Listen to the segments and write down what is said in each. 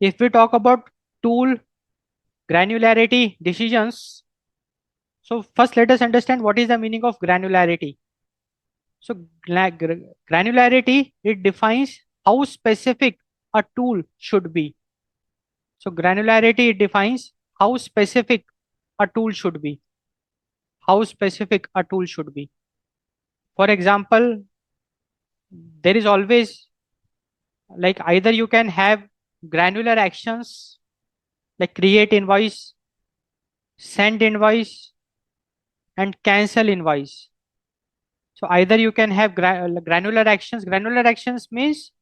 If we talk about tool granularity decisions, so first let us understand what is the meaning of granularity. So granularity, it defines how specific a tool should be. So granularity, it defines how specific a tool should be. How specific a tool should be. For example, there is always, like, either you can have granular actions like create invoice, send invoice, and cancel invoice. So either you can have granular actions. Granular actions means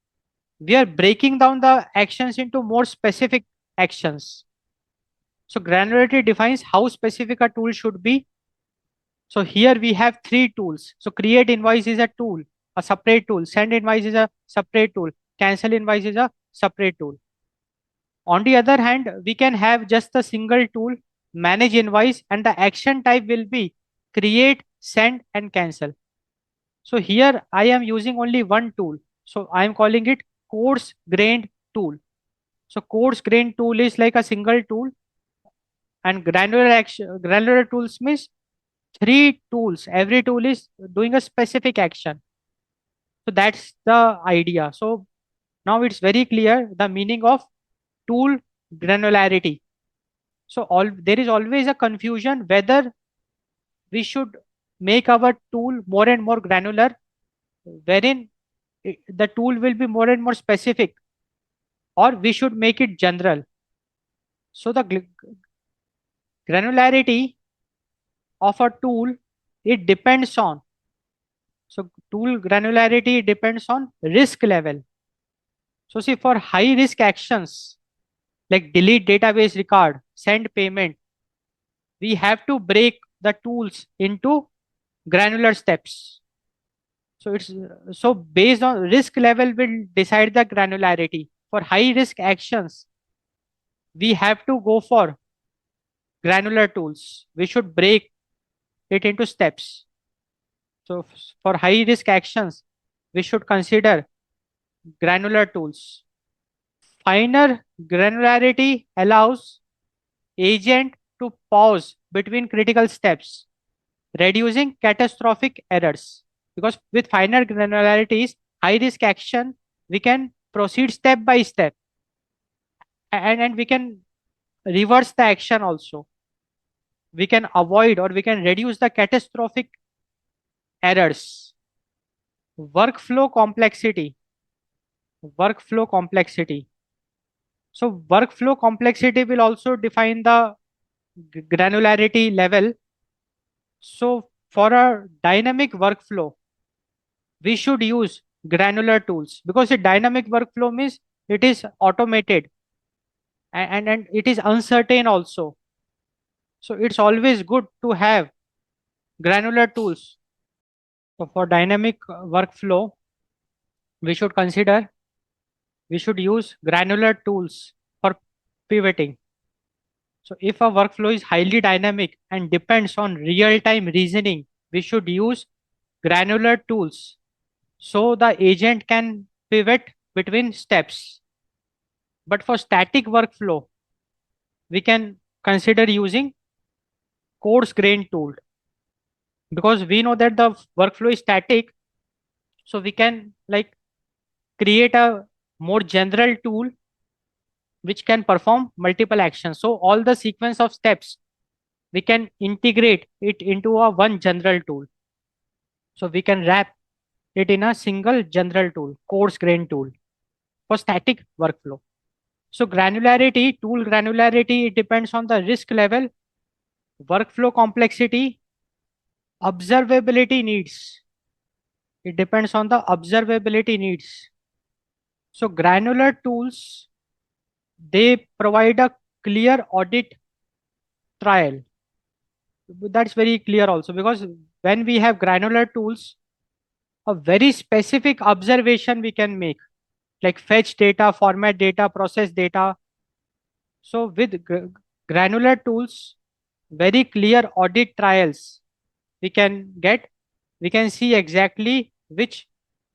we are breaking down the actions into more specific actions. So granularity defines how specific a tool should be. So here we have three tools. So create invoice is a tool, a separate tool. Send invoice is a separate tool. Cancel invoice is a separate tool. On the other hand, we can have just a single tool, manage invoice, and the action type will be create, send, and cancel. So here I am using only one tool. So I am calling it coarse-grained tool. So coarse-grained tool is like a single tool, and granular tools means three tools. Every tool is doing a specific action. So that's the idea. So now it's very clear the meaning of tool granularity. So all there is always a confusion whether we should make our tool more and more granular, wherein the tool will be more and more specific, or we should make it general. So the granularity of a tool, it depends on, so tool granularity depends on risk level. So see, for high risk actions like delete database record, send payment, we have to break the tools into granular steps. So it's so based on risk level will decide the granularity. For high risk actions, we have to go for granular tools. We should break it into steps. So for high risk actions, we should consider granular tools. Finer granularity allows agent to pause between critical steps, reducing catastrophic errors. Because with finer granularities, high risk action, we can proceed step by step, and we can reverse the action also. We can avoid or we can reduce the catastrophic errors. Workflow complexity. Workflow complexity. So workflow complexity will also define the granularity level. So for a dynamic workflow, we should use granular tools, because a dynamic workflow means it is automated, and it is uncertain also. So it's always good to have granular tools. So for dynamic workflow, we should consider, we should use granular tools for pivoting. So if a workflow is highly dynamic and depends on real-time reasoning, we should use granular tools so the agent can pivot between steps. But for static workflow, we can consider using coarse-grained tool, because we know that the workflow is static. So we can like create a more general tool which can perform multiple actions. So all the sequence of steps, we can integrate it into a one general tool. So we can wrap it in a single general tool, coarse-grained tool for static workflow. So granularity, tool granularity, it depends on the risk level, workflow complexity, observability needs. It depends on the observability needs. So granular tools, they provide a clear audit trail. That's very clear also, because when we have granular tools, a very specific observation we can make, like fetch data, format data, process data. So with granular tools, very clear audit trials we can get. We can see exactly which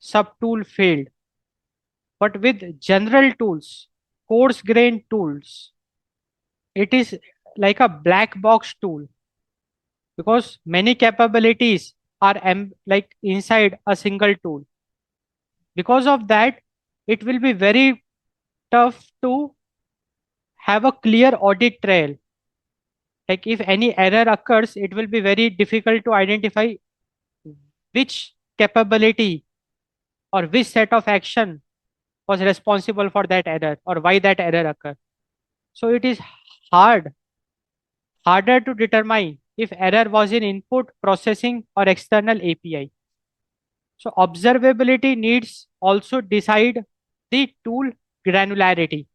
subtool failed. But with general tools, coarse-grained tools. It is like a black box tool because many capabilities are like inside a single tool. Because of that, it will be very tough to have a clear audit trail. Like if any error occurs, it will be very difficult to identify which capability or which set of action was responsible for that error or why that error occurred. So it is hard, harder to determine if error was in input processing or external API. So observability needs also decide the tool granularity.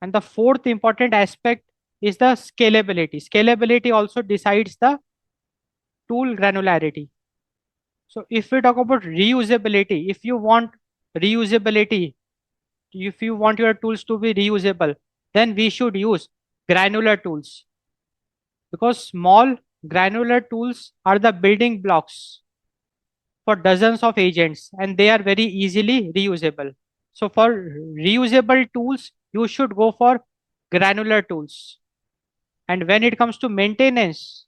And the fourth important aspect is the scalability. Scalability also decides the tool granularity. So if we talk about reusability, if you want reusability, if you want your tools to be reusable, then we should use granular tools because small granular tools are the building blocks for dozens of agents and they are very easily reusable. So for reusable tools, you should go for granular tools. And when it comes to maintenance,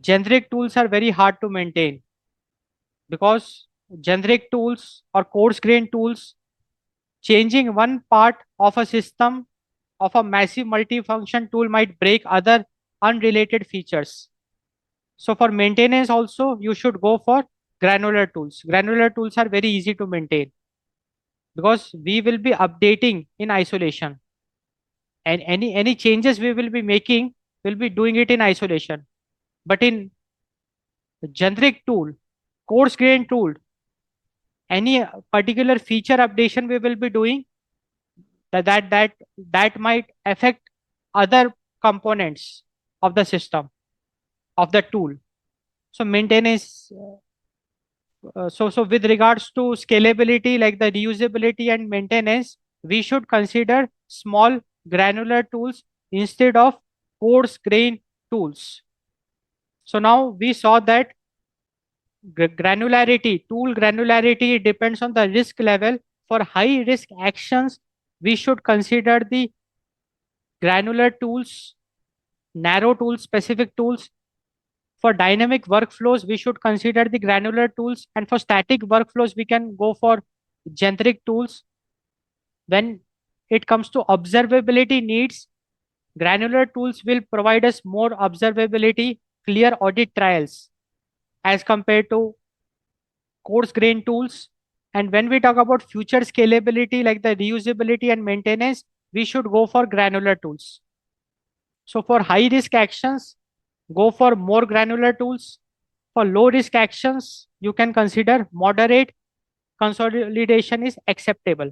generic tools are very hard to maintain because generic tools or coarse grained tools, changing one part of a system of a massive multifunction tool might break other unrelated features. So for maintenance also, you should go for granular tools. Granular tools are very easy to maintain because we will be updating in isolation. And any changes we will be making, we'll be doing it in isolation. But in generic tool, coarse grained tool, any particular feature updation we will be doing that might affect other components of the system of the tool. So maintenance so with regards to scalability like the reusability and maintenance, we should consider small granular tools instead of coarse grain tools. So now we saw that tool granularity depends on the risk level. For high risk actions, we should consider the granular tools, narrow tools, specific tools. For dynamic workflows, we should consider the granular tools. And for static workflows, we can go for generic tools. When it comes to observability needs, granular tools will provide us more observability, clear audit trials as compared to coarse grain tools. And when we talk about future scalability like the reusability and maintenance, we should go for granular tools. So for high risk actions, go for more granular tools. For low risk actions, you can consider moderate consolidation is acceptable.